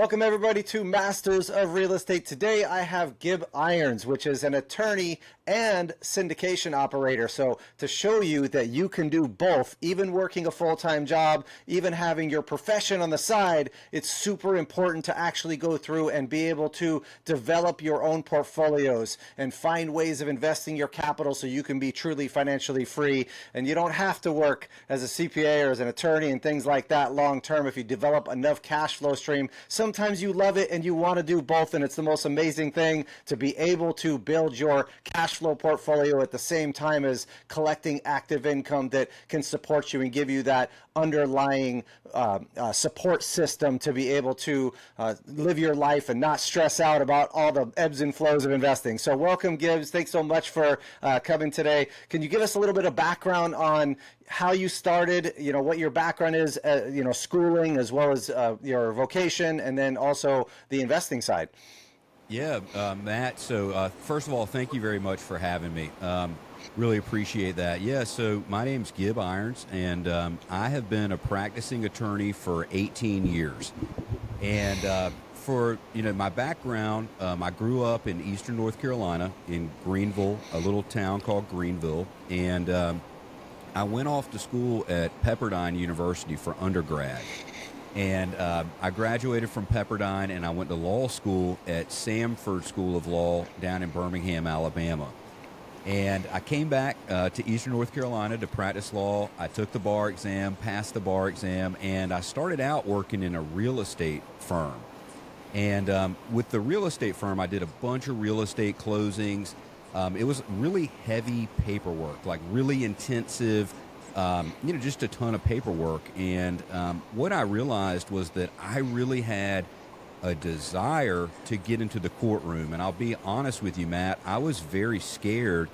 Welcome everybody to Masters of Real Estate. Today I have Gib Irons, which is an attorney and syndication operator. So to show you that you can do both, even working a full-time job, even having your profession on the side, it's super important to actually go through and be able to develop your own portfolios and find ways of investing your capital so you can be truly financially free. And you don't have to work as a CPA or as an attorney and things like that long term if you develop enough cash flow stream. Sometimes you love it and you want to do both, and it's the most amazing thing to be able to build your cash flow portfolio at the same time as collecting active income that can support you and give you that underlying support system to be able to live your life and not stress out about all the ebbs and flows of investing. So welcome, Gibs. Thanks so much for coming today. Can you give us a little bit of background on how you started, what your background is, schooling as well as your vocation, and then also the investing side? Yeah, Matt. So first of all, thank you very much for having me. Really appreciate that. Yeah, so my name's Gib Irons, and I have been a practicing attorney for 18 years. And for my background, I grew up in eastern North Carolina in Greenville, a little town called Greenville, and I went off to school at Pepperdine University for undergrad. And I graduated from Pepperdine, and I went to law school at Samford School of Law down in Birmingham, Alabama. And I came back to eastern North Carolina to practice law. I took the bar exam, passed the bar exam, and I started out working in a real estate firm. And with the real estate firm, I did a bunch of real estate closings. It was really heavy paperwork, like really intensive, just a ton of paperwork. And what I realized was that I really had a desire to get into the courtroom. And I'll be honest with you, Matt, I was very scared.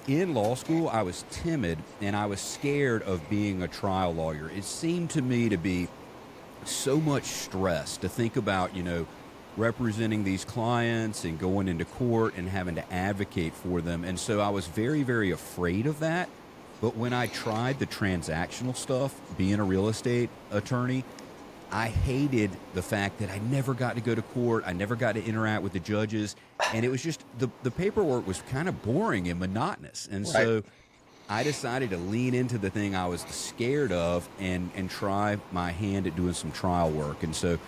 In law school, I was timid, and I was scared of being a trial lawyer. It seemed to me to be so much stress to think about, representing these clients and going into court and having to advocate for them. And so I was very, very afraid of that. But when I tried the transactional stuff, being a real estate attorney, I hated the fact that I never got to go to court. I never got to interact with the judges. And it was just, the paperwork was kind of boring and monotonous. And so I decided to lean into the thing I was scared of and try my hand at doing some trial work. And so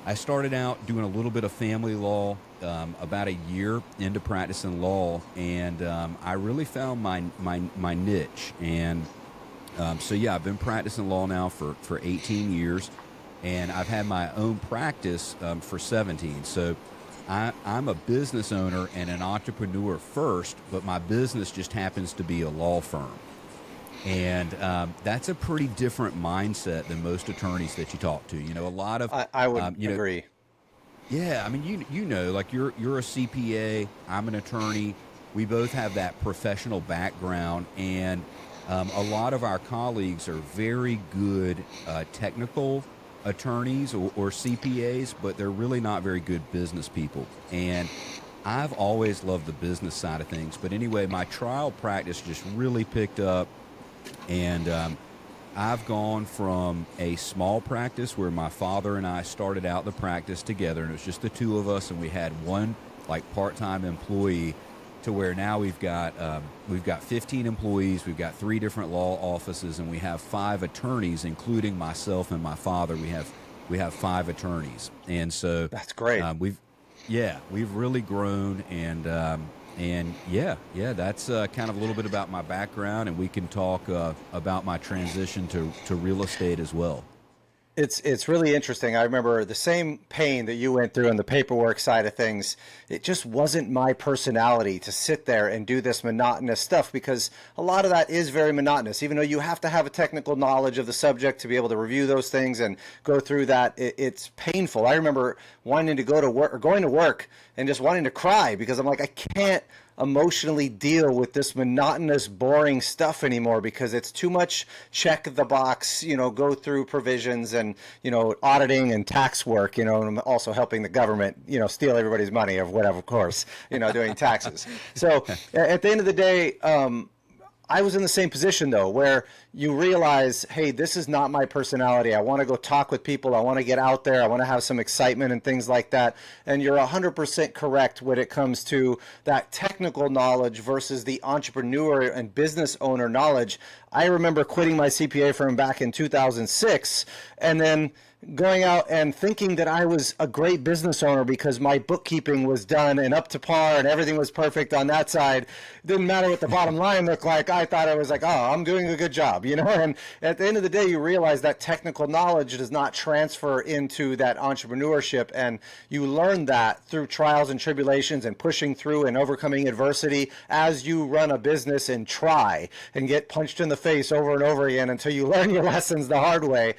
I started out doing a little bit of family law about a year into practicing law, and I really found my niche. And so I've been practicing law now for 18 years, and I've had my own practice for 17. So I'm a business owner and an entrepreneur first, but my business just happens to be a law firm. And that's a pretty different mindset than most attorneys that you talk to. A lot of I would agree. Yeah, I mean, like you're a CPA, I'm an attorney. We both have that professional background, and a lot of our colleagues are very good technical attorneys or CPAs, but they're really not very good business people. And I've always loved the business side of things. But anyway, my trial practice just really picked up. And I've gone from a small practice where my father and I started out the practice together, and it was just the two of us, and we had one part-time employee, to where now we've got 15 employees, we've got 3 different law offices, and we have 5 attorneys, including myself and my father. We have 5 attorneys, and so that's great. We've really grown, and that's kind of a little bit about my background, and we can talk about my transition to real estate as well. It's really interesting. I remember the same pain that you went through on the paperwork side of things. It just wasn't my personality to sit there and do this monotonous stuff, because a lot of that is very monotonous. Even though you have to have a technical knowledge of the subject to be able to review those things and go through that, it's painful. I remember wanting to go to work or going to work and just wanting to cry because I'm like, I can't emotionally deal with this monotonous, boring stuff anymore, because it's too much check the box, go through provisions and, auditing and tax work, and I'm also helping the government, steal everybody's money or whatever, of course, doing taxes. So at the end of the day, I was in the same position though, where you realize, hey, this is not my personality. I want to go talk with people. I want to get out there. I want to have some excitement and things like that. And you're 100% correct when it comes to that technical knowledge versus the entrepreneur and business owner knowledge. I remember quitting my CPA firm back in 2006 and then going out and thinking that I was a great business owner because my bookkeeping was done and up to par and everything was perfect on that side. Didn't matter what the bottom line looked like. I thought I was like, oh, I'm doing a good job, you know? And at the end of the day, you realize that technical knowledge does not transfer into that entrepreneurship. And you learn that through trials and tribulations and pushing through and overcoming adversity as you run a business and try and get punched in the face over and over again until you learn your lessons the hard way.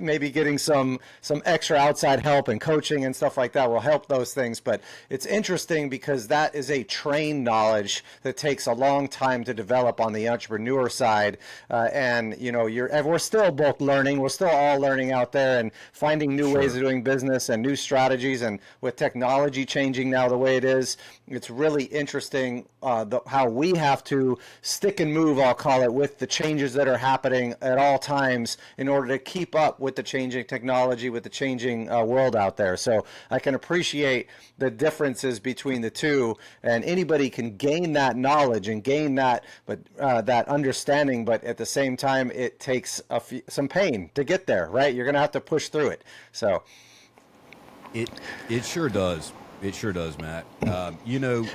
Maybe getting some extra outside help and coaching and stuff like that will help those things. But it's interesting because that is a trained knowledge that takes a long time to develop on the entrepreneur side. And you know, we're still both learning. We're still all learning out there and finding new ways of doing business and new strategies. And with technology changing now the way it is, it's really interesting how we have to stick and move, I'll call it, with the changes that are happening at all times in order to keep up with the changing technology, with the changing world out there. So I can appreciate the differences between the two, and anybody can gain that knowledge and gain that, but that understanding. But at the same time, it takes some pain to get there, right? You're going to have to push through it. So it sure does. It sure does, Matt. You know,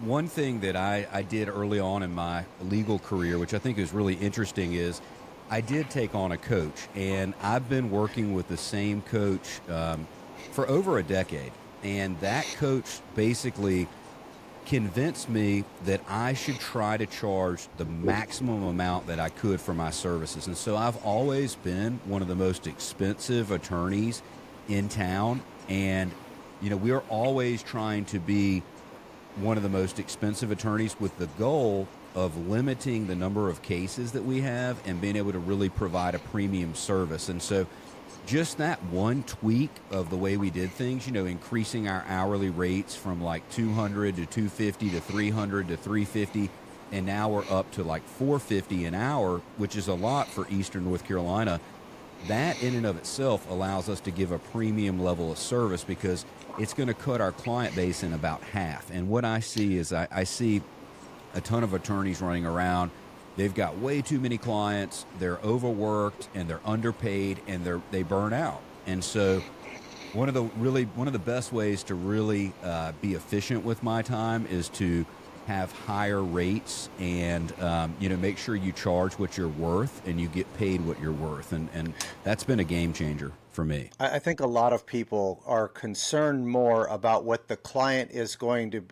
one thing that I did early on in my legal career, which I think is really interesting, is I did take on a coach, and I've been working with the same coach for over a decade. And that coach basically convinced me that I should try to charge the maximum amount that I could for my services. And so I've always been one of the most expensive attorneys in town. And, you know, we're always trying to be one of the most expensive attorneys with the goal of limiting the number of cases that we have and being able to really provide a premium service. And so just that one tweak of the way we did things, you know, increasing our hourly rates from like 200 to 250 to 300 to 350, and now we're up to like 450 an hour, which is a lot for Eastern North Carolina. That in and of itself allows us to give a premium level of service because it's going to cut our client base in about half. And what I see is I see a ton of attorneys running around. They've got way too many clients, they're overworked, and they're underpaid, and they burn out. And so one of the best ways to really be efficient with my time is to have higher rates and you know, make sure you charge what you're worth and you get paid what you're worth. And that's been a game changer for me. I think a lot of people are concerned more about what the client is going to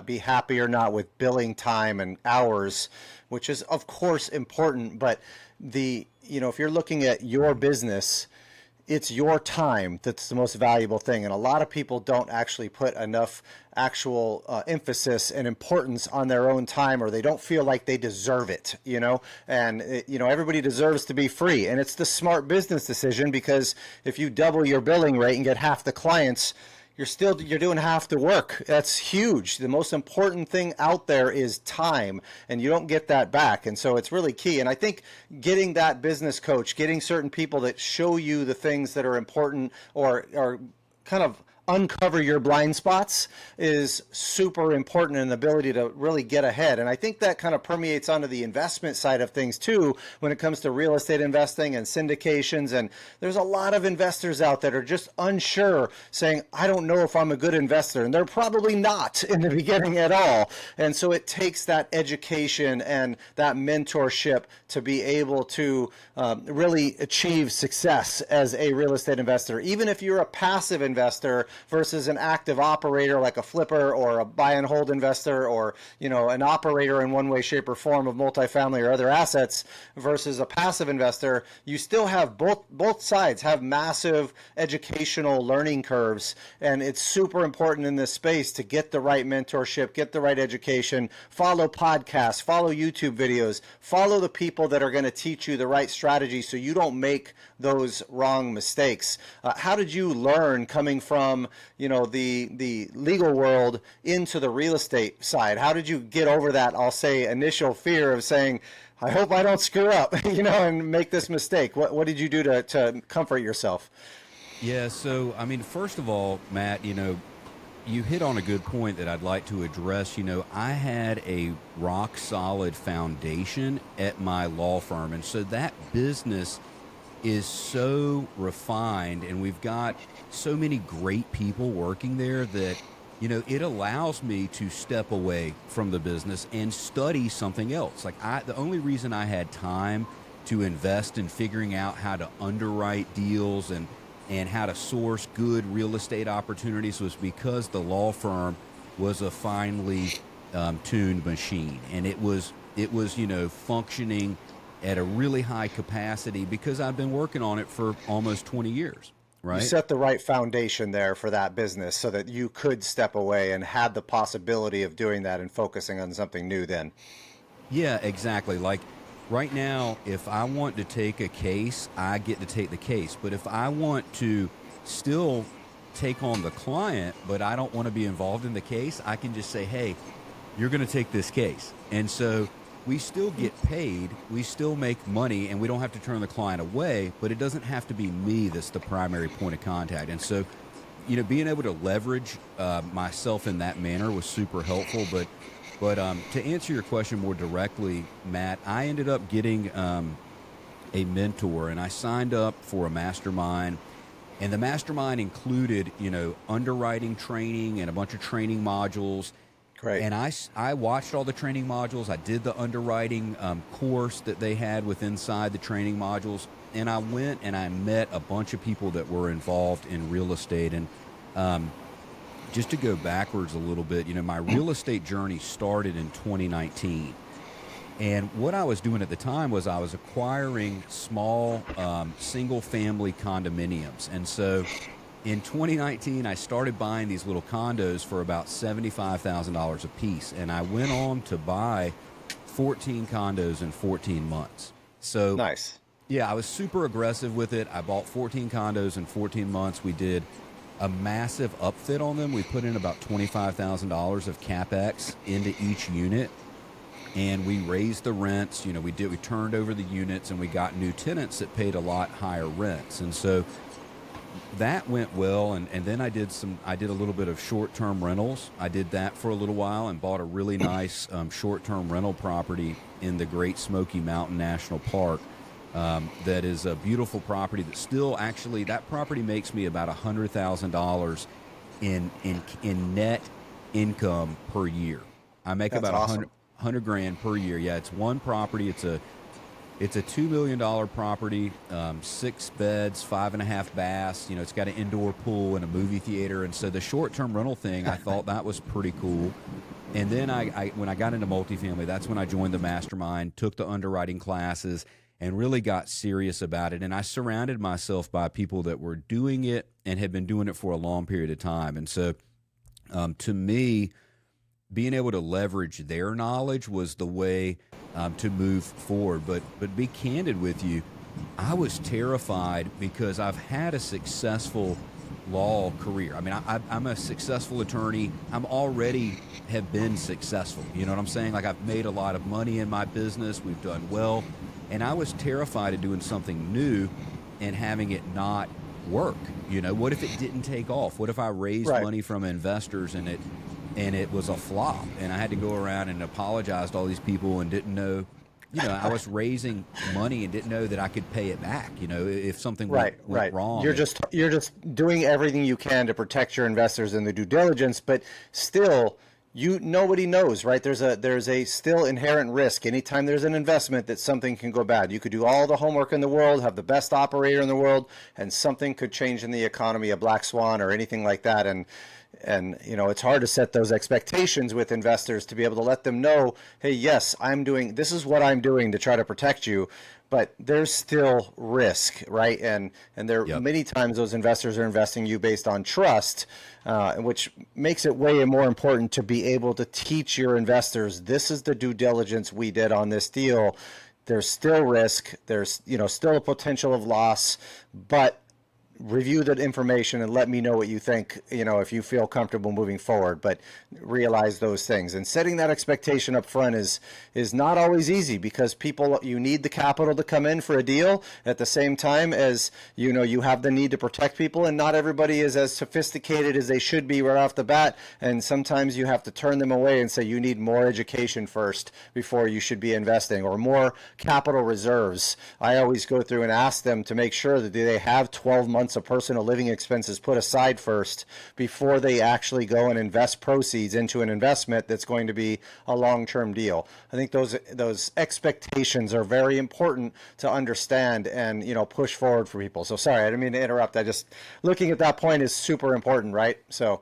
be happy or not with billing time and hours, which is of course important. But if you're looking at your business, it's your time that's the most valuable thing. And a lot of people don't actually put enough actual emphasis and importance on their own time, or they don't feel like they deserve it, and everybody deserves to be free. And it's the smart business decision, because if you double your billing rate and get half the clients, you're doing half the work. That's huge. The most important thing out there is time, and you don't get that back. And so it's really key. And I think getting that business coach, getting certain people that show you the things that are important or kind of uncover your blind spots is super important in the ability to really get ahead. And I think that kind of permeates onto the investment side of things too, when it comes to real estate investing and syndications. And there's a lot of investors out that are just unsure, saying, I don't know if I'm a good investor. And they're probably not in the beginning at all. And so it takes that education and that mentorship to be able to really achieve success as a real estate investor. Even if you're a passive investor versus an active operator like a flipper or a buy and hold investor, or an operator in one way, shape, or form of multifamily or other assets versus a passive investor, you still have both sides have massive educational learning curves. And it's super important in this space to get the right mentorship, get the right education, follow podcasts, follow YouTube videos, follow the people that are going to teach you the right strategy so you don't make those wrong mistakes. How did you learn coming from the legal world into the real estate side? How did you get over that, I'll say, initial fear of saying, I hope I don't screw up, and make this mistake? What did you do to comfort yourself? Yeah, so I mean, first of all, Matt, you hit on a good point that I'd like to address. I had a rock solid foundation at my law firm, and so that business is so refined, and we've got so many great people working there that it allows me to step away from the business and study something else. Like the only reason I had time to invest in figuring out how to underwrite deals and how to source good real estate opportunities was because the law firm was a finely tuned machine, and it was functioning at a really high capacity because I've been working on it for almost 20 years. Right. You set the right foundation there for that business so that you could step away and had the possibility of doing that and focusing on something new then. Yeah, exactly. Like right now, if I want to take a case, I get to take the case. But if I want to still take on the client, but I don't want to be involved in the case, I can just say, hey, you're going to take this case. And so we still get paid, we still make money, and we don't have to turn the client away, but it doesn't have to be me that's the primary point of contact. And so, being able to leverage myself in that manner was super helpful. But to answer your question more directly, Matt, I ended up getting a mentor, and I signed up for a mastermind. And the mastermind included, underwriting training and a bunch of training modules. Great. And I watched all the training modules. I did the underwriting course that they had with inside the training modules. And I went and I met a bunch of people that were involved in real estate. And just to go backwards a little bit, my real estate journey started in 2019. And what I was doing at the time was I was acquiring small single-family condominiums. And so in 2019, I started buying these little condos for about $75,000 a piece, and I went on to buy 14 condos in 14 months. So nice. Yeah, I was super aggressive with it. I bought 14 condos in 14 months. We did a massive upfit on them. We put in about $25,000 of CapEx into each unit, and we raised the rents. We turned over the units, and we got new tenants that paid a lot higher rents. And so that went well, and then I did a little bit of short-term rentals. I did that for a little while and bought a really nice short-term rental property in the Great Smoky Mountain National Park. That is a beautiful property that still actually, that property makes me about $100,000 in net income per year. I make That's about awesome. 100 grand per year. Yeah, it's one property. It's a $2 million property, 6 beds, 5.5 baths. It's got an indoor pool and a movie theater. And so the short-term rental thing, I thought that was pretty cool. And then when I got into multifamily, that's when I joined the mastermind, took the underwriting classes, and really got serious about it. And I surrounded myself by people that were doing it and had been doing it for a long period of time. And so to me, being able to leverage their knowledge was the way to move forward. But be candid with you, I was terrified because I've had a successful law career. I mean, I'm a successful attorney. I'm already have been successful. You know what I'm saying? Like, I've made a lot of money in my business. We've done well. And I was terrified of doing something new and having it not work. What if it didn't take off? What if I raised money from investors and it was a flop, and I had to go around and apologize to all these people and didn't know, I was raising money and didn't know that I could pay it back, if something went wrong. You're just doing everything you can to protect your investors in the due diligence, but still, nobody knows, right? There's a still inherent risk. Anytime there's an investment, that something can go bad. You could do all the homework in the world, have the best operator in the world, and something could change in the economy, a black swan or anything like that. And it's hard to set those expectations with investors to be able to let them know, hey, yes, this is what I'm doing to try to protect you, but there's still risk, right? And there many times those investors are investing you based on trust, which makes it way more important to be able to teach your investors, this is the due diligence we did on this deal. There's still risk. There's, still a potential of loss, but review the information and let me know what you think, if you feel comfortable moving forward, but realize those things. And setting that expectation up front is not always easy, because you need the capital to come in for a deal at the same time as, you have the need to protect people, and not everybody is as sophisticated as they should be right off the bat. And sometimes you have to turn them away and say, you need more education first before you should be investing, or more capital reserves. I always go through and ask them to make sure that they have 12 months of personal living expenses put aside first before they actually go and invest proceeds into an investment that's going to be a long-term deal. I think those expectations are very important to understand and, push forward for people. So sorry, I didn't mean to interrupt. I just, looking at that point is super important, right? So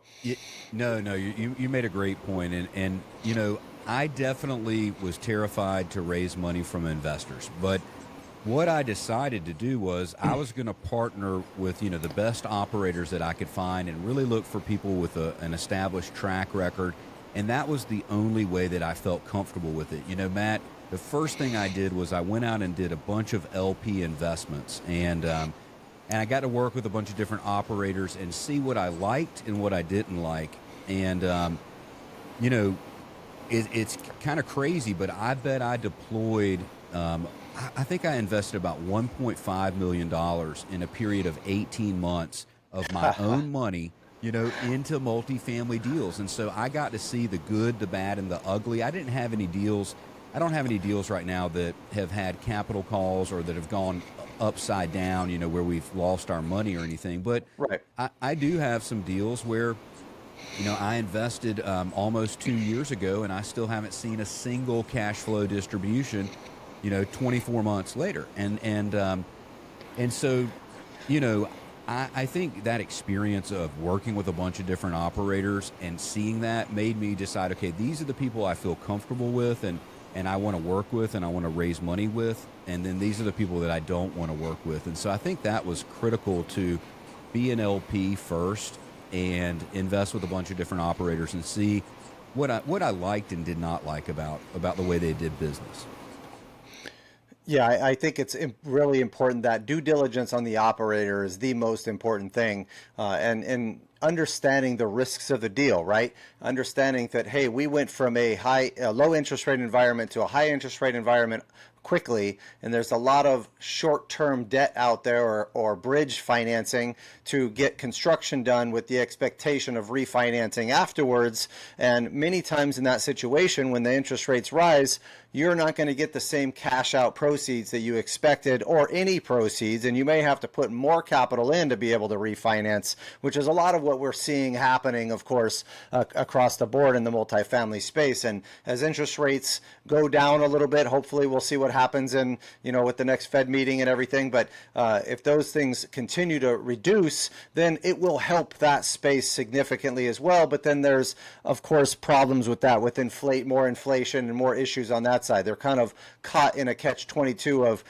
no, you made a great point. And I definitely was terrified to raise money from investors, but what I decided to do was I was going to partner with, the best operators that I could find, and really look for people with an established track record. And that was the only way that I felt comfortable with it. Matt, the first thing I did was I went out and did a bunch of LP investments, and I got to work with a bunch of different operators and see what I liked and what I didn't like. And, it's kind of crazy, but I bet I deployed, I think I invested about $1.5 million in a period of 18 months of my own money, into multifamily deals. And so I got to see the good, the bad, and the ugly. I don't have any deals right now that have had capital calls or that have gone upside down, where we've lost our money or anything. But right. I do have some deals where, I invested almost 2 years ago, and I still haven't seen a single cash flow distribution 24 months later. And so, I think that experience of working with a bunch of different operators and seeing that made me decide, okay, these are the people I feel comfortable with and I want to work with and I want to raise money with. And then these are the people that I don't want to work with. And so I think that was critical, to be an LP first and invest with a bunch of different operators and see what I liked and did not like about the way they did business. Yeah, I think it's really important that due diligence on the operator is the most important thing, and understanding the risks of the deal, right? Understanding that, hey, we went from a low interest rate environment to a high interest rate environment quickly, and there's a lot of short-term debt out there or bridge financing to get construction done with the expectation of refinancing afterwards. And many times in that situation, when the interest rates rise, you're not going to get the same cash out proceeds that you expected, or any proceeds, and you may have to put more capital in to be able to refinance, which is a lot of what we're seeing happening, of course, across the board in the multifamily space. And as interest rates go down a little bit, hopefully we'll see what happens in, with the next Fed meeting and everything. But if those things continue to reduce, then it will help that space significantly as well. But then there's, of course, problems with that, with more inflation and more issues on that side. They're kind of caught in a catch-22 of,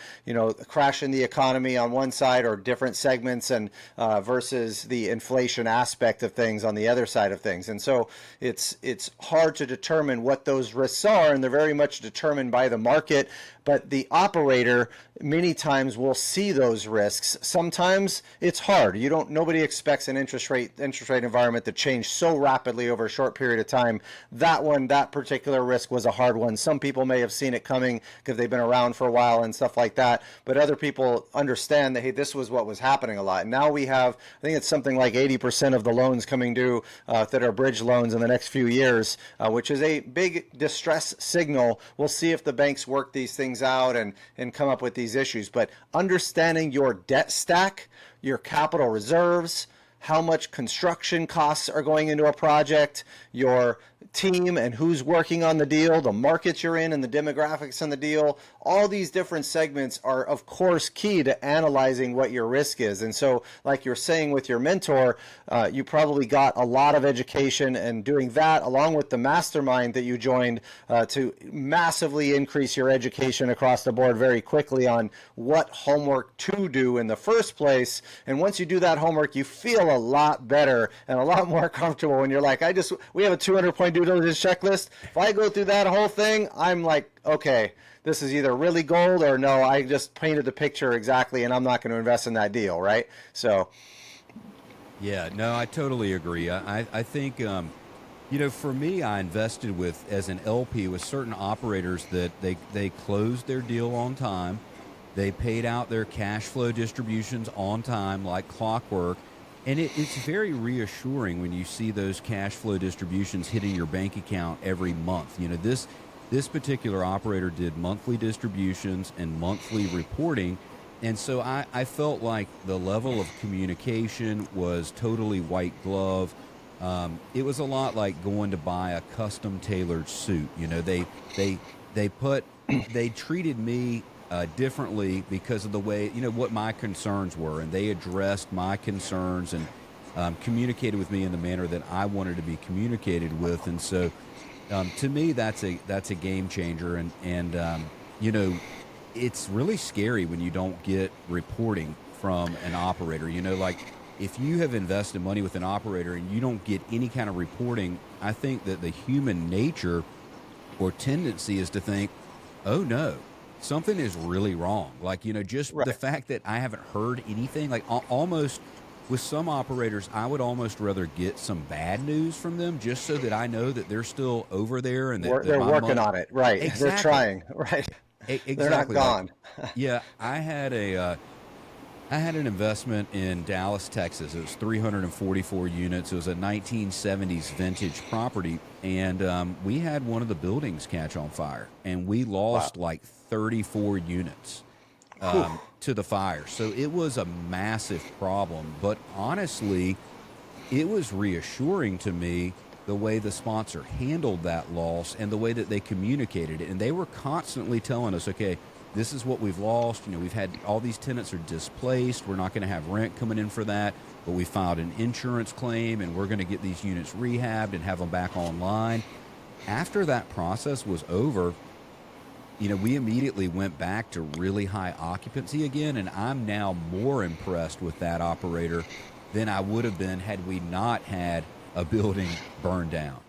crashing the economy on one side, or different segments, and versus the inflation aspect of things on the other side of things. And so it's hard to determine what those risks are, and they're very much determined by the market. But the operator many times will see those risks. Sometimes it's hard. Nobody expects an interest rate environment to change so rapidly over a short period of time. That particular risk was a hard one. Some people may have seen it coming because they've been around for a while and stuff like that. But other people understand that, hey, this was what was happening a lot. And now we have, I think it's something like 80% of the loans coming due that are bridge loans in the next few years, which is a big distress signal. We'll see if the banks work these things out and come up with these issues. But understanding your debt stack, your capital reserves, how much construction costs are going into a project, your team and who's working on the deal, the markets you're in and the demographics on the deal, all these different segments are, of course, key to analyzing what your risk is. And so, like you're saying with your mentor, you probably got a lot of education, and doing that along with the mastermind that you joined to massively increase your education across the board very quickly on what homework to do in the first place. And once you do that homework, you feel a lot better and a lot more comfortable when you're like, we have a 200-point due diligence checklist. If I go through that whole thing, I'm like, okay, this is either really gold or no, I just painted the picture exactly and I'm not going to invest in that deal, right? So, Yeah, no, I totally agree. I think, for me, I invested with, as an LP, with certain operators that they closed their deal on time. They paid out their cash flow distributions on time, like clockwork. And it's very reassuring when you see those cash flow distributions hitting your bank account every month. This particular operator did monthly distributions and monthly reporting. And so I felt like the level of communication was totally white glove. It was a lot like going to buy a custom tailored suit. They treated me differently because of the way, what my concerns were, and they addressed my concerns and communicated with me in the manner that I wanted to be communicated with. And so, to me, that's a game changer. And it's really scary when you don't get reporting from an operator. Like, if you have invested money with an operator and you don't get any kind of reporting, I think that the human nature or tendency is to think, oh no, something is really wrong. Like, just right. the fact that I haven't heard anything, like almost with some operators, I would almost rather get some bad news from them just so that I know that they're still over there and that They're my working money, on it. Right. exactly, They're trying. Right. exactly, They're not gone. yeah, I had an investment in Dallas, Texas. It was 344 units. It was a 1970s vintage property, and we had one of the buildings catch on fire, and we lost like 34 units to the fire. So it was a massive problem. But honestly, it was reassuring to me the way the sponsor handled that loss and the way that they communicated it. And they were constantly telling us, okay, this is what we've lost. We've had all these tenants are displaced. We're not going to have rent coming in for that, but we filed an insurance claim and we're going to get these units rehabbed and have them back online. After that process was over, we immediately went back to really high occupancy again, and I'm now more impressed with that operator than I would have been had we not had a building burned down.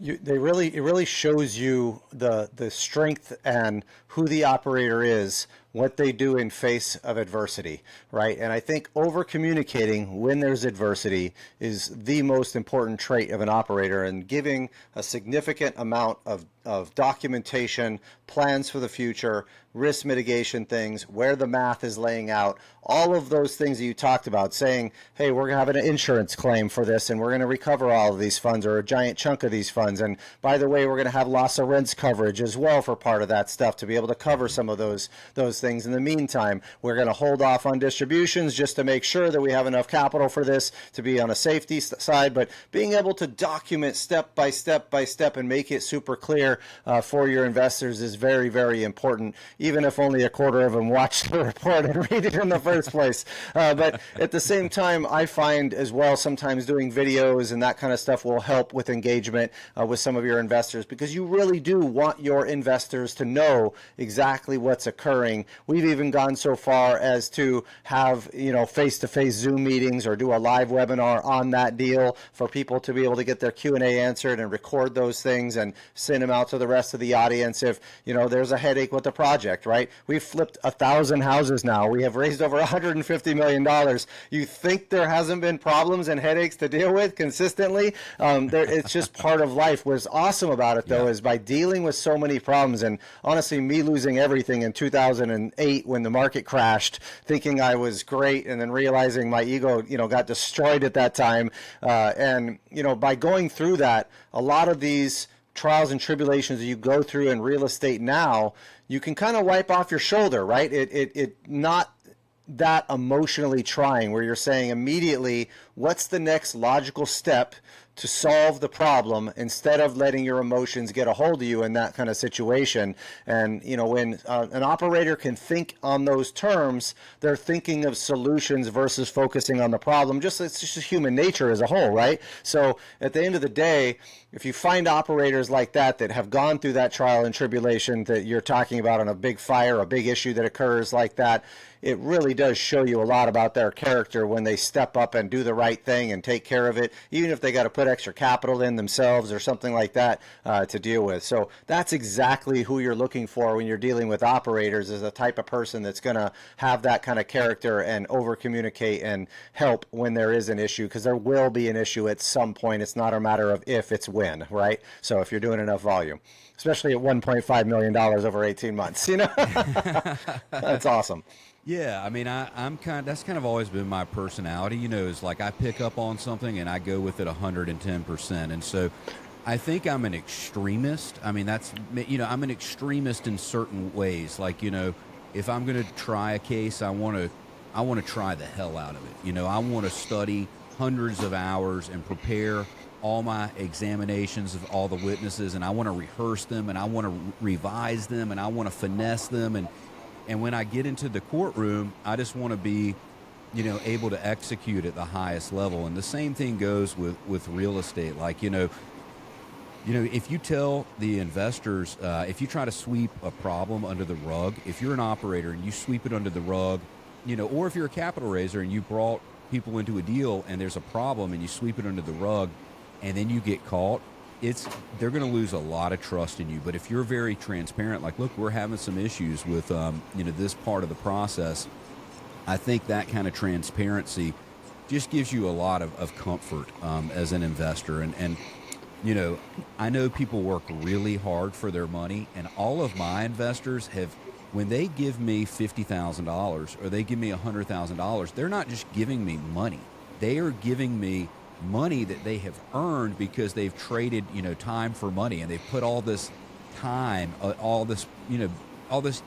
It really shows you the strength and who the operator is, what they do in face of adversity, right? And I think over communicating when there's adversity is the most important trait of an operator, and giving a significant amount of documentation, plans for the future, risk mitigation things, where the math is laying out, all of those things that you talked about, saying, hey, we're going to have an insurance claim for this and we're going to recover all of these funds or a giant chunk of these funds. And by the way, we're going to have loss of rents coverage as well for part of that stuff to be able to cover some of those things. In the meantime, we're going to hold off on distributions just to make sure that we have enough capital for this to be on a safety side. But being able to document step by step by step and make it super clear for your investors is very, very important, even if only a quarter of them watch the report and read it in the first place. But at the same time, I find as well sometimes doing videos and that kind of stuff will help with engagement with some of your investors, because you really do want your investors to know exactly what's occurring. We've even gone so far as to have face-to-face Zoom meetings or do a live webinar on that deal for people to be able to get their Q&A answered and record those things and send them out to the rest of the audience if there's a headache with the project, right? We've flipped 1,000 houses now. We have raised over $150 million. You think there hasn't been problems and headaches to deal with consistently? It's just part of life. What's awesome about it, though, is by dealing with so many problems, and honestly, me losing everything in 2008 when the market crashed, thinking I was great, and then realizing my ego, got destroyed at that time. And by going through that, a lot of these trials and tribulations that you go through in real estate now, you can kind of wipe off your shoulder, right? It not that emotionally trying, where you're saying immediately, what's the next logical step to solve the problem, instead of letting your emotions get a hold of you in that kind of situation. And when an operator can think on those terms, they're thinking of solutions versus focusing on the problem. It's just human nature as a whole, right? So at the end of the day, if you find operators like that have gone through that trial and tribulation that you're talking about on a big fire, a big issue that occurs like that, it really does show you a lot about their character when they step up and do the right thing and take care of it, even if they got to put put extra capital in themselves or something like that to deal with. So that's exactly who you're looking for when you're dealing with operators, is a type of person that's going to have that kind of character and over communicate and help when there is an issue, because there will be an issue at some point. It's not a matter of if, it's when, right? So if you're doing enough volume, especially at $1.5 million over 18 months, that's awesome. Yeah, I mean, I'm that's kind of always been my personality, is like I pick up on something and I go with it 110%. And so I think I'm an extremist. I mean, I'm an extremist in certain ways. Like, if I'm going to try a case, I want to try the hell out of it. I want to study hundreds of hours and prepare all my examinations of all the witnesses, and I want to rehearse them, and I want to revise them, and I want to finesse them. And when I get into the courtroom, I just want to be, able to execute at the highest level. And the same thing goes with real estate. Like, if you tell the investors, if you try to sweep a problem under the rug, if you're an operator and you sweep it under the rug, or if you're a capital raiser and you brought people into a deal and there's a problem and you sweep it under the rug and then you get caught, they're going to lose a lot of trust in you. But if you're very transparent, like, look, we're having some issues with, this part of the process, I think that kind of transparency just gives you a lot of comfort as an investor. And I know people work really hard for their money, and all of my investors when they give me $50,000 or they give me $100,000, they're not just giving me money. They are giving me money that they have earned because they've traded, time for money, and they've put all this time, all this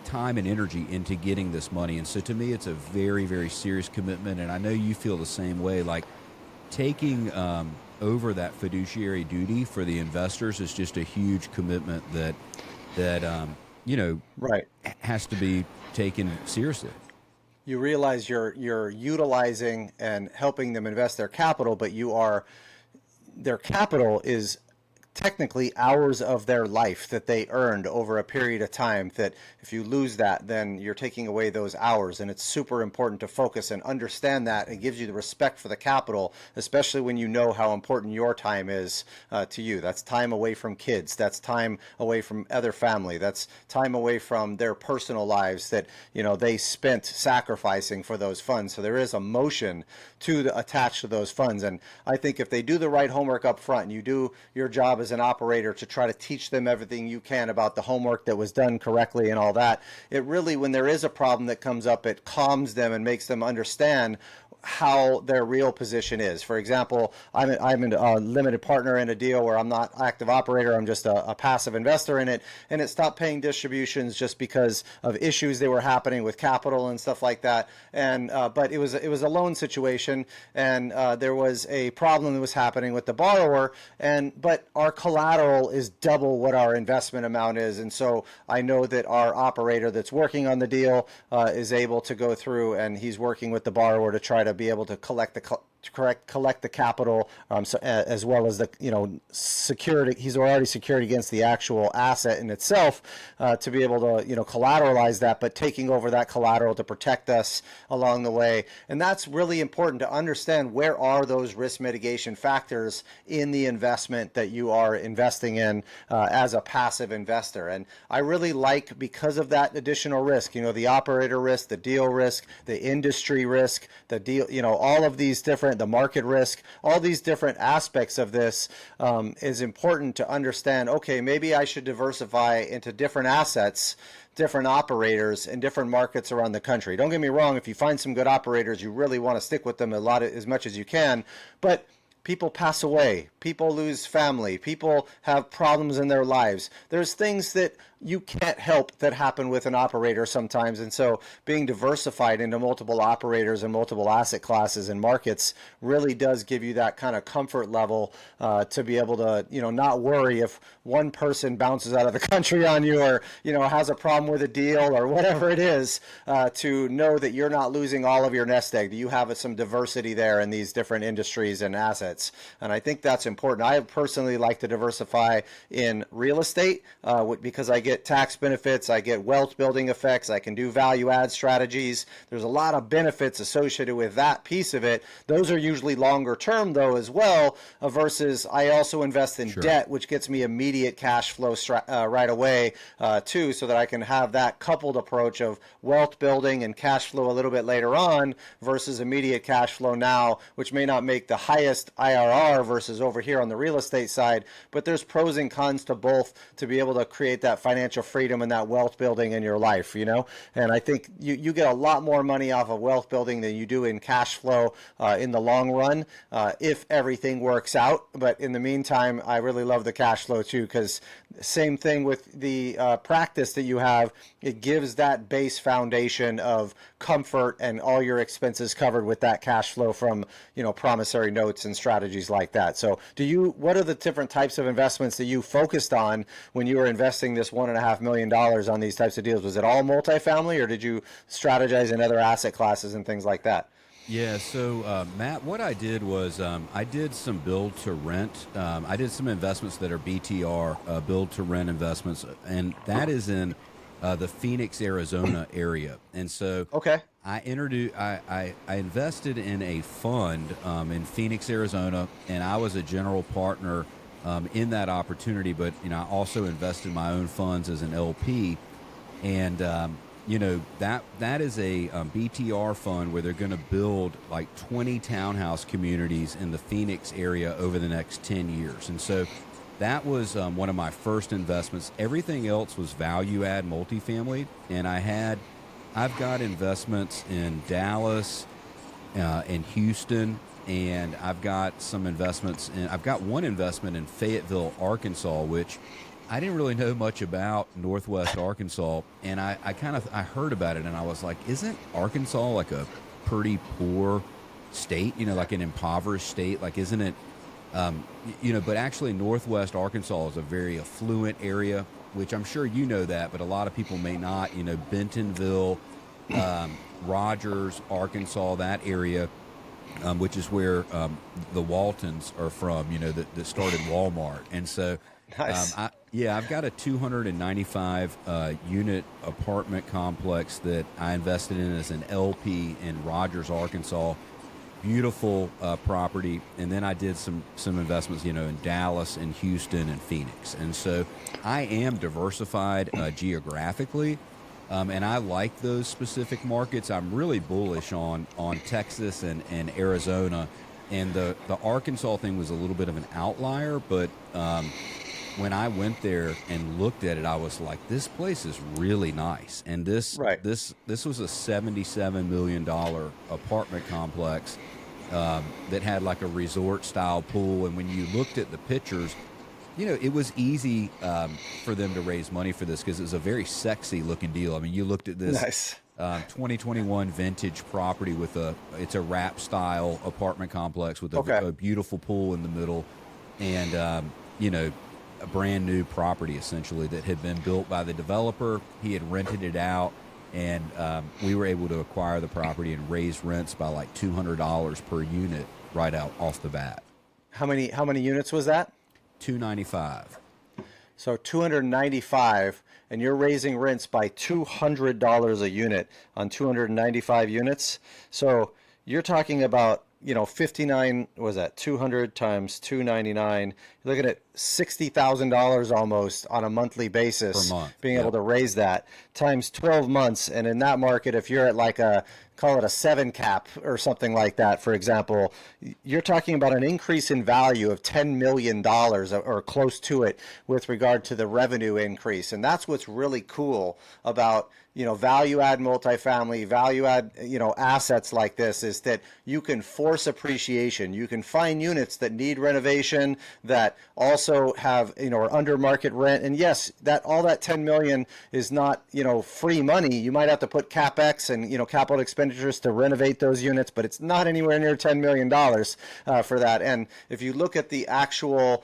time and energy into getting this money. And so to me, it's a very, very serious commitment. And I know you feel the same way. Like, taking over that fiduciary duty for the investors is just a huge commitment that right, has to be taken seriously. You realize you're utilizing and helping them invest their capital, but their capital is technically hours of their life that they earned over a period of time, that if you lose that, then you're taking away those hours. And it's super important to focus and understand that. It gives you the respect for the capital, especially when you know how important your time is to you. That's time away from kids. That's time away from other family. That's time away from their personal lives that, they spent sacrificing for those funds. So there is emotion attached to those funds. And I think if they do the right homework up front, and you do your job as an operator to try to teach them everything you can about the homework that was done correctly and all that, it really, when there is a problem that comes up, it calms them and makes them understand how their real position is. For example, I'm a limited partner in a deal where I'm not active operator, I'm just a passive investor in it, and it stopped paying distributions just because of issues that were happening with capital and stuff like that. And but it was a loan situation, and there was a problem that was happening with the borrower, but our collateral is double what our investment amount is. And so I know that our operator that's working on the deal is able to go through, and he's working with the borrower to try to be able to collect the capital, as well as the security. He's already secured against the actual asset in itself, to be able to collateralize that, but taking over that collateral to protect us along the way. And that's really important to understand. Where are those risk mitigation factors in the investment that you are investing in as a passive investor? And I really like, because of that additional risk, the operator risk, the deal risk, the industry risk, the deal, all of these different, the market risk, all these different aspects of this is important to understand. Okay, maybe I should diversify into different assets, different operators in different markets around the country. Don't get me wrong, if you find some good operators, you really want to stick with them as much as you can, but people pass away, people lose family, people have problems in their lives. There's things that you can't help that happen with an operator sometimes. And so being diversified into multiple operators and multiple asset classes and markets really does give you that kind of comfort level to be able to, not worry if one person bounces out of the country on you, or, has a problem with a deal or whatever it is, to know that you're not losing all of your nest egg. You have some diversity there in these different industries and assets. And I think that's important. I personally like to diversify in real estate because I get tax benefits, I get wealth building effects, I can do value add strategies. There's a lot of benefits associated with that piece of it. Those are usually longer term though as well, versus I also invest in debt, which gets me immediate cash flow right away too, so that I can have that coupled approach of wealth building and cash flow a little bit later on versus immediate cash flow now, which may not make the highest IRR versus over here on the real estate side, but there's pros and cons to both to be able to create that financial freedom and that wealth building in your life, you know? And I think you get a lot more money off of wealth building than you do in cash flow in the long run if everything works out. But in the meantime, I really love the cash flow too, because same thing with the practice that you have, it gives that base foundation of comfort and all your expenses covered with that cash flow from, you know, promissory notes and strategies like that. So what are the different types of investments that you focused on when you were investing this $1.5 million on these types of deals? Was it all multifamily, or did you strategize in other asset classes and things like that? Yeah, so Matt, what I did was I did some build to rent. I did some investments that are BTR, build to rent investments, and that is in the Phoenix, Arizona area. And so I invested in a fund in Phoenix, Arizona, and I was a general partner in that opportunity. But you know, I also invested my own funds as an LP, and you know, that is a BTR fund where they're going to build like 20 townhouse communities in the Phoenix area over the next 10 years. And so that was one of my first investments. Everything else was value add multifamily. And I've got investments in Dallas, in Houston, and I've got I've got one investment in Fayetteville, Arkansas, which I didn't really know much about Northwest Arkansas, and I heard about it, and I was like, isn't Arkansas like a pretty poor state, you know, like an impoverished state? Like, isn't it, you know, but actually Northwest Arkansas is a very affluent area, which I'm sure you know that, but a lot of people may not, you know, Bentonville, Rogers, Arkansas, that area, which is where the Waltons are from, you know, that started Walmart. And so nice. I've got a 295 unit apartment complex that I invested in as an LP in Rogers, Arkansas. Beautiful property. And then I did some investments, you know, in Dallas and Houston and Phoenix. And so I am diversified geographically. And I like those specific markets. I'm really bullish on Texas and Arizona. And the Arkansas thing was a little bit of an outlier, but when I went there and looked at it, I was like, this place is really nice. And this was a $77 million apartment complex that had like a resort style pool. And when you looked at the pictures, you know, it was easy for them to raise money for this because it was a very sexy looking deal. I mean, you looked at this 2021 vintage property it's a wrap style apartment complex with a beautiful pool in the middle, and you know, a brand new property essentially that had been built by the developer. He had rented it out, and we were able to acquire the property and raise rents by like $200 per unit right out off the bat. How many units was that? 295. So 295, and you're raising rents by $200 a unit on 295 units. So you're talking about, you know, 59, what was that, 200 times 299, you're looking at $60,000 almost on a monthly basis, per month, being able to raise that times 12 months. And in that market, if you're at like call it a 7 cap or something like that, for example, you're talking about an increase in value of $10 million or close to it with regard to the revenue increase. And that's what's really cool about, you know, value add multifamily, value add, you know, assets like this, is that you can force appreciation. You can find units that need renovation that also have, you know, are under market rent. And yes, that all that 10 million is not, you know, free money. You might have to put CapEx and, you know, capital expenditures to renovate those units, but it's not anywhere near $10 million for that. And if you look at the actual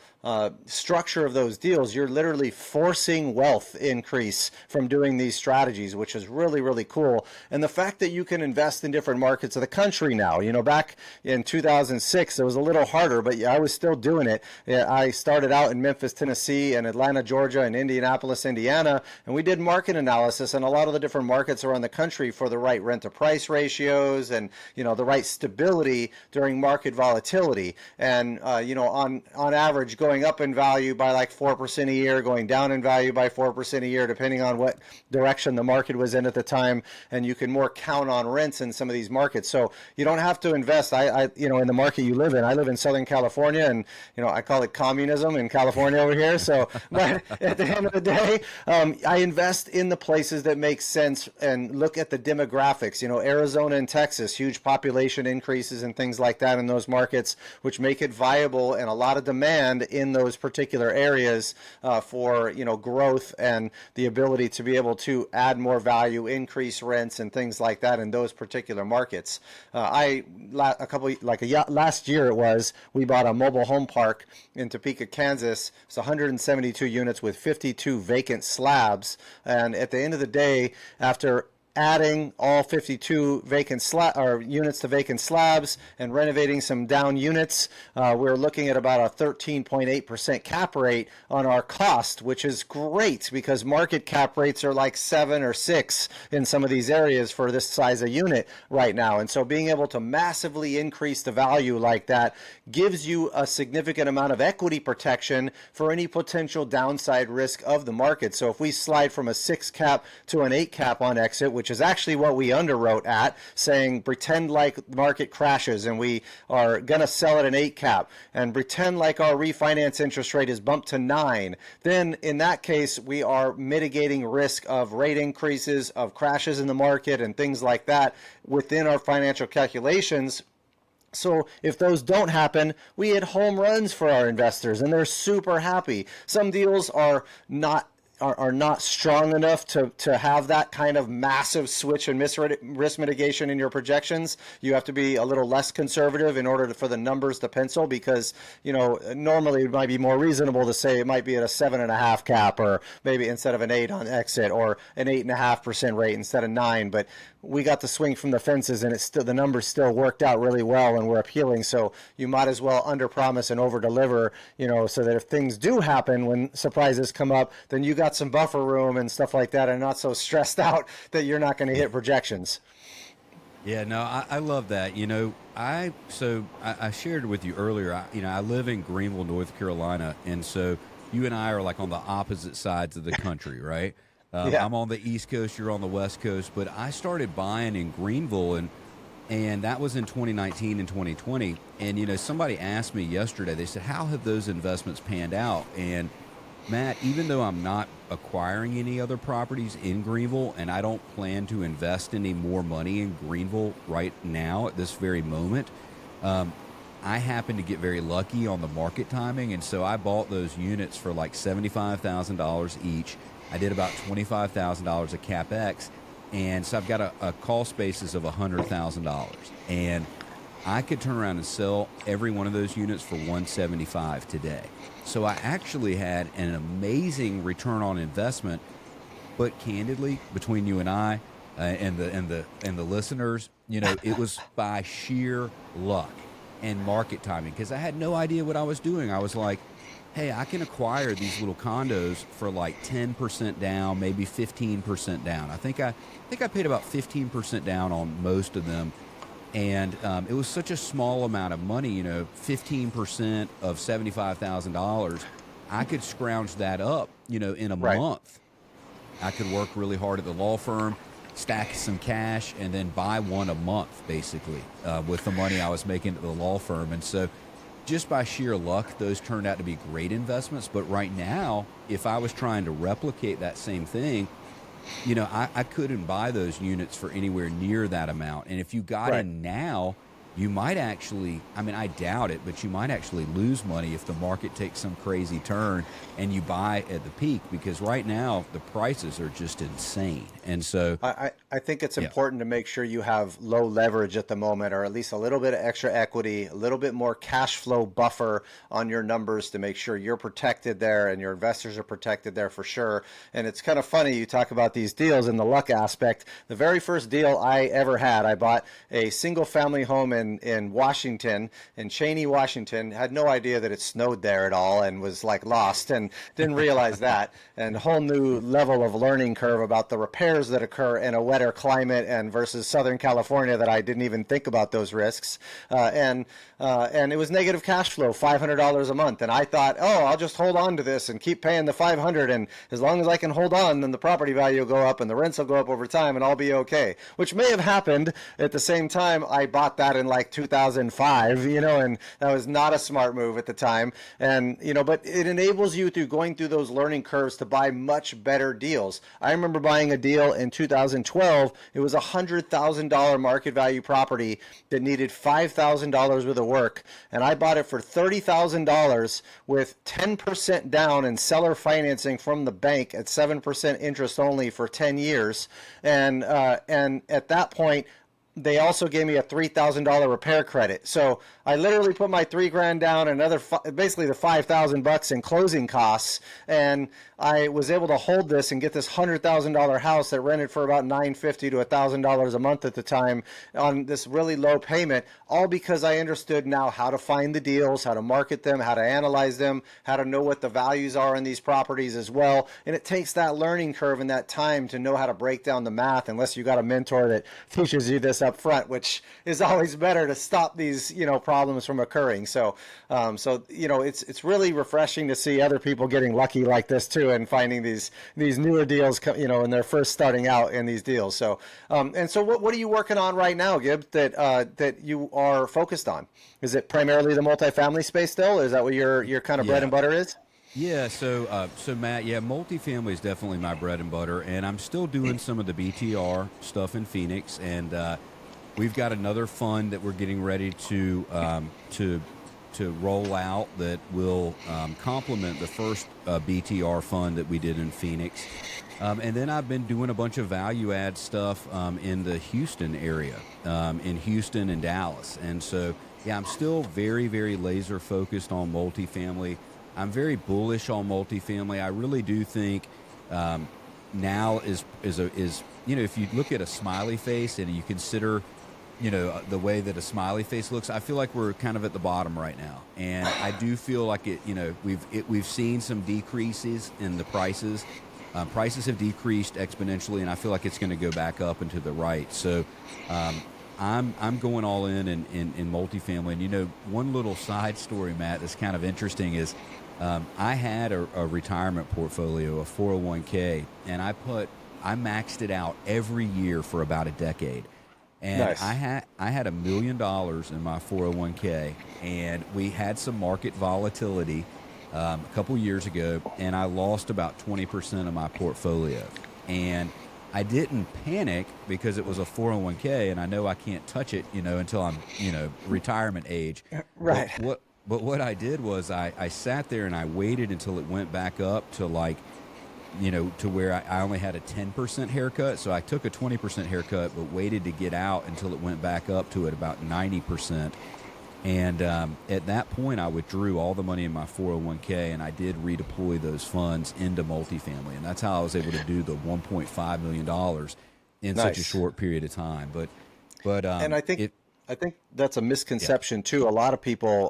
structure of those deals, you're literally forcing wealth increase from doing these strategies, which is really, really cool. And the fact that you can invest in different markets of the country now, back in 2006, it was a little harder, but yeah, I was still doing it. Yeah, I started out in Memphis, Tennessee, and Atlanta, Georgia, and Indianapolis, Indiana, and we did market analysis in a lot of the different markets around the country for the right rent to price ratios and, the right stability during market volatility. And, on average, going up in value by like 4% a year, going down in value by 4% a year, depending on what direction the market was in at the time. And you can more count on rents in some of these markets. So you don't have to invest. In the market you live in, I live in Southern California, and, I call it communism in California over here. So, but at the end of the day, I invest in the places that make sense and look at the demographics. Arizona and Texas, huge population increases and things like that in those markets, which make it viable and a lot of demand in those particular areas for growth and the ability to be able to add more value, increase rents, and things like that in those particular markets. Last year we bought a mobile home park in Topeka, Kansas. It's 172 units with 52 vacant slabs, and at the end of the day, after adding all 52 units to vacant slabs and renovating some down units, we're looking at about a 13.8% cap rate on our cost, which is great because market cap rates are like 7 or 6 in some of these areas for this size of unit right now. And so being able to massively increase the value like that gives you a significant amount of equity protection for any potential downside risk of the market. So if we slide from a 6 cap to an 8 cap on exit, which is actually what we underwrote at, saying pretend like the market crashes and we are going to sell at an 8 cap, and pretend like our refinance interest rate is bumped to 9, then in that case we are mitigating risk of rate increases, of crashes in the market and things like that within our financial calculations. So if those don't happen, we hit home runs for our investors and they're super happy. Some deals are not strong enough to have that kind of massive switch in risk mitigation in your projections. You have to be a little less conservative in order for the numbers to pencil, because normally it might be more reasonable to say it might be at a 7.5 cap, or maybe instead of an 8 on exit, or an 8.5% rate instead of 9. But we got the swing from the fences, and the numbers still worked out really well and were appealing. So you might as well under promise and over deliver, so that if things do happen, when surprises come up, then you got some buffer room and stuff like that, and not so stressed out that you're not going to hit projections. Yeah, no, I love that. I shared with you earlier, I live in Greenville, North Carolina. And so you and I are like on the opposite sides of the country, right? Yeah. I'm on the East Coast, you're on the West Coast, but I started buying in Greenville, and that was in 2019 and 2020. And, somebody asked me yesterday, they said, how have those investments panned out? And Matt, even though I'm not acquiring any other properties in Greenville, and I don't plan to invest any more money in Greenville right now at this very moment, I happen to get very lucky on the market timing. And so I bought those units for like $75,000 each. I did about $25,000 of CapEx. And so I've got a cost basis of $100,000. And I could turn around and sell every one of those units for $175 today. So I actually had an amazing return on investment. But candidly, between you and I and the listeners, it was by sheer luck and market timing, because I had no idea what I was doing. I was like, hey, I can acquire these little condos for like 10% down, maybe 15% down. I think I paid about 15% down on most of them. And it was such a small amount of money, 15% of $75,000. I could scrounge that up, in a month. I could work really hard at the law firm, stack some cash, and then buy one a month, basically, with the money I was making at the law firm. And so just by sheer luck, those turned out to be great investments. But right now, if I was trying to replicate that same thing, I couldn't buy those units for anywhere near that amount. And if you got in now, you might actually, I mean, I doubt it, but you might actually lose money if the market takes some crazy turn and you buy at the peak, because right now the prices are just insane. And so, I think it's yeah. important to make sure you have low leverage at the moment, or at least a little bit of extra equity, a little bit more cash flow buffer on your numbers to make sure you're protected there and your investors are protected there for sure. And it's kind of funny, you talk about these deals and the luck aspect. The very first deal I ever had, I bought a single family home in Washington, in Cheney, Washington. Had no idea that it snowed there at all and was like lost and didn't realize that. And a whole new level of learning curve about the repairs that occur in a wetter climate and versus Southern California that I didn't even think about those risks. And it was negative cash flow, $500 a month. And I thought, oh, I'll just hold on to this and keep paying the 500. And as long as I can hold on, then the property value will go up and the rents will go up over time and I'll be okay, which may have happened. At the same time, I bought that in like 2005, and that was not a smart move at the time. And, but it enables you through going through those learning curves to buy much better deals. I remember buying a deal in 2012. It was a $100,000 market value property that needed $5,000 worth of work. And I bought it for $30,000 with 10% down and seller financing from the bank at 7% interest only for 10 years. And at that point, they also gave me a $3,000 repair credit. So I literally put my $3,000 down, another basically the $5,000 in closing costs, and I was able to hold this and get this $100,000 house that rented for about $950 to $1,000 a month at the time on this really low payment, all because I understood now how to find the deals, how to market them, how to analyze them, how to know what the values are in these properties as well. And it takes that learning curve and that time to know how to break down the math, unless you got a mentor that teaches you this up front, which is always better to stop these problems from occurring. So it's really refreshing to see other people getting lucky like this too, and finding these newer deals when they're first starting out in these deals. So so what are you working on right now, Gib, that you are focused on? Is it primarily the multifamily space still? Is that what your kind of bread and butter is? Yeah, so Matt, yeah, multifamily is definitely my bread and butter, and I'm still doing some of the BTR stuff in Phoenix, and we've got another fund that we're getting ready to roll out that will complement the first BTR fund that we did in Phoenix, and then I've been doing a bunch of value add stuff in the Houston area, in Houston and Dallas, and so yeah, I'm still very, very laser focused on multifamily. I'm very bullish on multifamily. I really do think now is if you look at a smiley face and you consider the way that a smiley face looks, I feel like we're kind of at the bottom right now, and I do feel like we've seen some decreases in the prices. Prices have decreased exponentially, and I feel like it's going to go back up and to the right. So I'm going all in multifamily. And one little side story, Matt, that's kind of interesting is I had a retirement portfolio, a 401k, and I maxed it out every year for about a decade. And nice. I had $1 million in my 401k, and we had some market volatility a couple years ago, and I lost about 20% of my portfolio. And I didn't panic because it was a 401k, and I know I can't touch it, until I'm, retirement age. Right. But what I did was I sat there and I waited until it went back up to to where I only had a 10% haircut. So I took a 20% haircut, but waited to get out until it went back up to at about 90%. And at that point, I withdrew all the money in my 401k, and I did redeploy those funds into multifamily. And that's how I was able to do the $1.5 million in such a short period of time. But and I think that's a misconception too. A lot of people,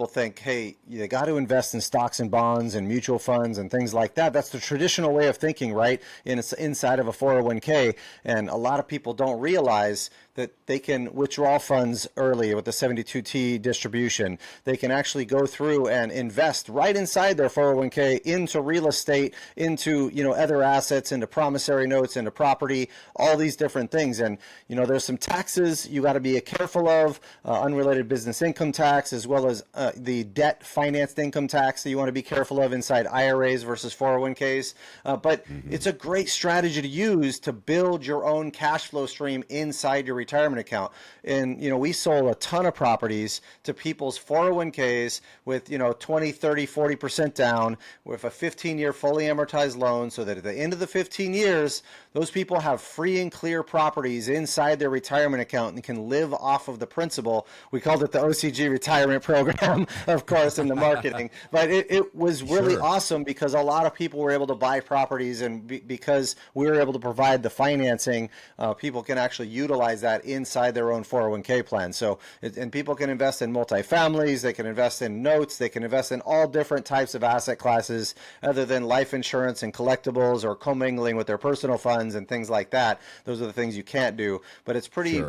think, hey, you got to invest in stocks and bonds and mutual funds and things like that. That's the traditional way of thinking, right? Inside of a 401k. And a lot of people don't realize that they can withdraw funds early with the 72T distribution. They can actually go through and invest right inside their 401k into real estate, into, other assets, into promissory notes, into property, all these different things. And, there's some taxes you got to be careful of unrelated business income tax, as well as the debt financed income tax that you want to be careful of inside IRAs versus 401ks. But it's a great strategy to use to build your own cash flow stream inside your retirement account. And, we sold a ton of properties to people's 401ks with, 20, 30, 40% down with a 15-year fully amortized loan, so that at the end of the 15 years, those people have free and clear properties inside their retirement account and can live off of the principal. We called it the OCG retirement program, of course, in the marketing. But it was really awesome because a lot of people were able to buy properties, and because we were able to provide the financing, people can actually utilize that inside their own 401k plan. So, and people can invest in multifamilies, they can invest in notes, they can invest in all different types of asset classes other than life insurance and collectibles or commingling with their personal funds and things like that. Those are the things you can't do. But it's pretty,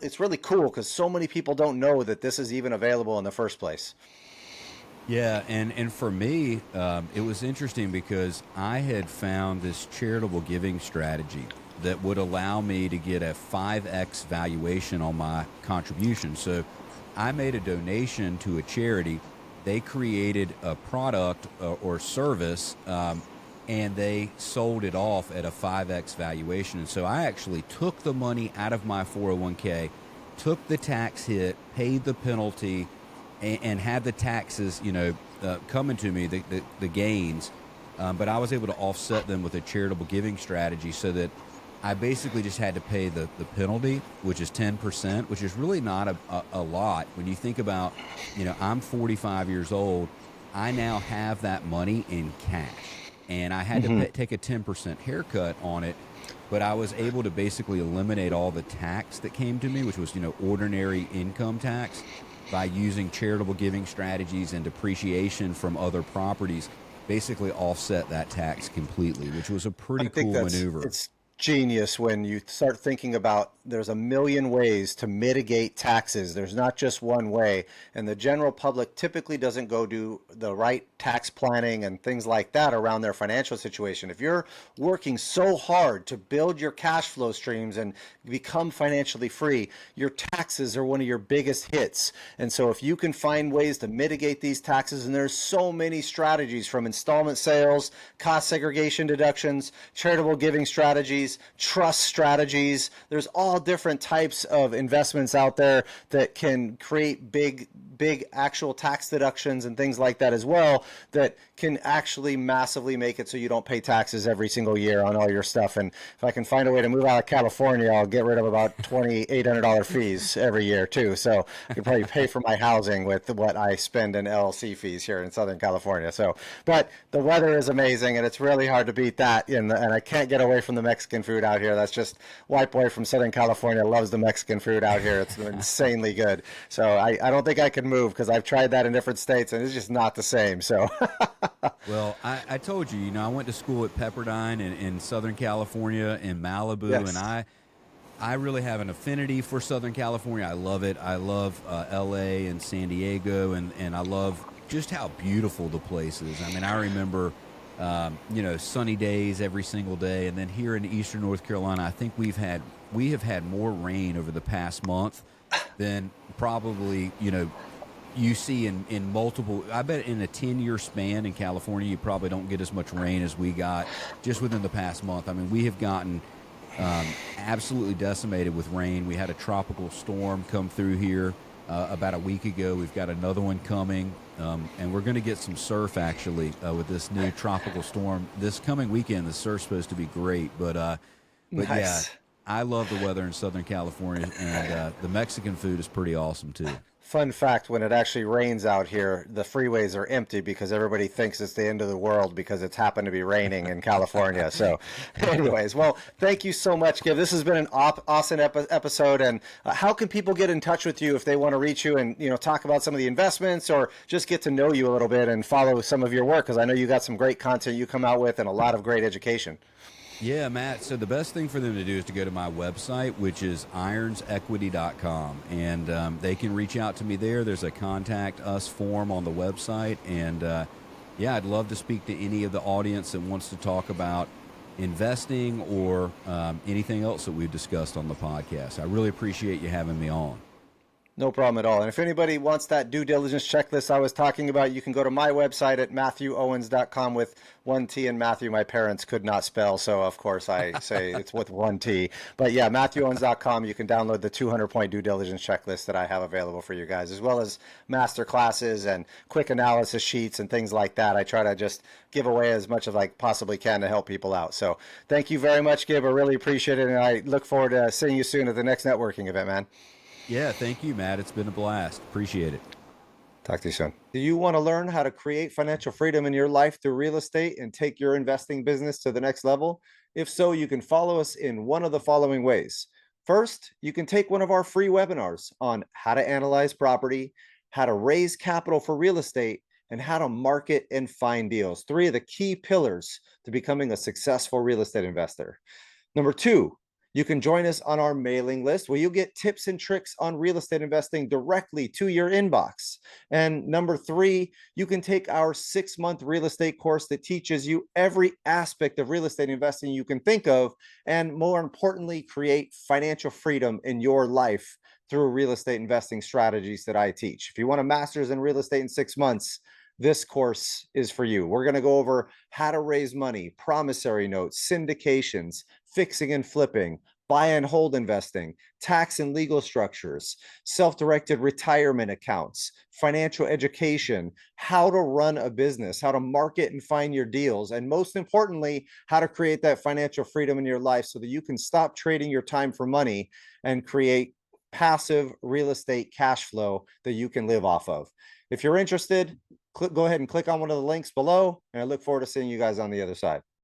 it's really cool because so many people don't know that this is even available in the first place. Yeah, and for me, it was interesting because I had found this charitable giving strategy that would allow me to get a 5x valuation on my contribution. So I made a donation to a charity. They created a product or service, and they sold it off at a 5x valuation. And so I actually took the money out of my 401k, took the tax hit, paid the penalty, and had the taxes, coming to me, the gains. But I was able to offset them with a charitable giving strategy so that I basically just had to pay the penalty, which is 10%, which is really not a lot. When you think about, I'm 45 years old. I now have that money in cash. And I had to take a 10% haircut on it. But I was able to basically eliminate all the tax that came to me, which was, ordinary income tax, by using charitable giving strategies and depreciation from other properties, basically offset that tax completely, which was a pretty cool maneuver. It's genius when you start thinking about there's a million ways to mitigate taxes. There's not just one way. And the general public typically doesn't go do the right tax planning and things like that around their financial situation. If you're working so hard to build your cash flow streams and become financially free, your taxes are one of your biggest hits. And so if you can find ways to mitigate these taxes, and there's so many strategies from installment sales, cost segregation deductions, charitable giving strategies, trust strategies, there's all different types of investments out there that can create big actual tax deductions and things like that as well, that can actually massively make it so you don't pay taxes every single year on all your stuff. And if I can find a way to move out of California, I'll get rid of about $2,800 fees every year too. So I can probably pay for my housing with what I spend in LLC fees here in Southern California. So, but the weather is amazing, and it's really hard to beat that. And I can't get away from the Mexican food out here. That's just, white boy from Southern California loves the Mexican food out here. It's insanely good. So I don't think I can move because I've tried that in different states and it's just not the same. So well, I told you, I went to school at Pepperdine in Southern California, in Malibu. Yes. And I really have an affinity for Southern California. I love it. I love LA and San Diego, and I love just how beautiful the place is. I mean, I remember sunny days every single day. And then here in eastern North Carolina, I think we have had more rain over the past month than probably, you see in multiple, I bet in a 10-year span in California, you probably don't get as much rain as we got just within the past month. I mean, we have gotten absolutely decimated with rain. We had a tropical storm come through here about a week ago. We've got another one coming, and we're going to get some surf actually with this new tropical storm this coming weekend. The surf's supposed to be great, but nice. Yeah, I love the weather in Southern California, and the Mexican food is pretty awesome too. Fun fact, when it actually rains out here, the freeways are empty because everybody thinks it's the end of the world because it's happened to be raining in California. So anyways, well, thank you so much, Gib. This has been an awesome episode. And how can people get in touch with you if they want to reach you and, talk about some of the investments or just get to know you a little bit and follow some of your work? Because I know you got some great content you come out with and a lot of great education. Yeah, Matt. So the best thing for them to do is to go to my website, which is ironsequity.com. And they can reach out to me there. There's a contact us form on the website. And, I'd love to speak to any of the audience that wants to talk about investing or anything else that we've discussed on the podcast. I really appreciate you having me on. No problem at all. And if anybody wants that due diligence checklist I was talking about, you can go to my website at MathewOwens.com with one T, and Mathew, my parents could not spell. So, of course, I say it's with one T. But yeah, MathewOwens.com, you can download the 200-point due diligence checklist that I have available for you guys, as well as master classes and quick analysis sheets and things like that. I try to just give away as much as I possibly can to help people out. So thank you very much, Gib. I really appreciate it. And I look forward to seeing you soon at the next networking event, man. Yeah, thank you, Matt. It's been a blast. Appreciate it. Talk to you soon. Do you want to learn how to create financial freedom in your life through real estate and take your investing business to the next level? If so, you can follow us in one of the following ways. First, you can take one of our free webinars on how to analyze property, how to raise capital for real estate, and how to market and find deals. Three of the key pillars to becoming a successful real estate investor. Number two, you can join us on our mailing list where you'll get tips and tricks on real estate investing directly to your inbox. And number three, you can take our 6-month real estate course that teaches you every aspect of real estate investing you can think of, and more importantly, create financial freedom in your life through real estate investing strategies that I teach. If you want a master's in real estate in 6 months, this course is for you. We're going to go over how to raise money, promissory notes, syndications, fixing and flipping, buy and hold investing, tax and legal structures, self-directed retirement accounts, financial education, how to run a business, how to market and find your deals, and most importantly, how to create that financial freedom in your life so that you can stop trading your time for money and create passive real estate cash flow that you can live off of. If you're interested, go ahead and click on one of the links below, and I look forward to seeing you guys on the other side.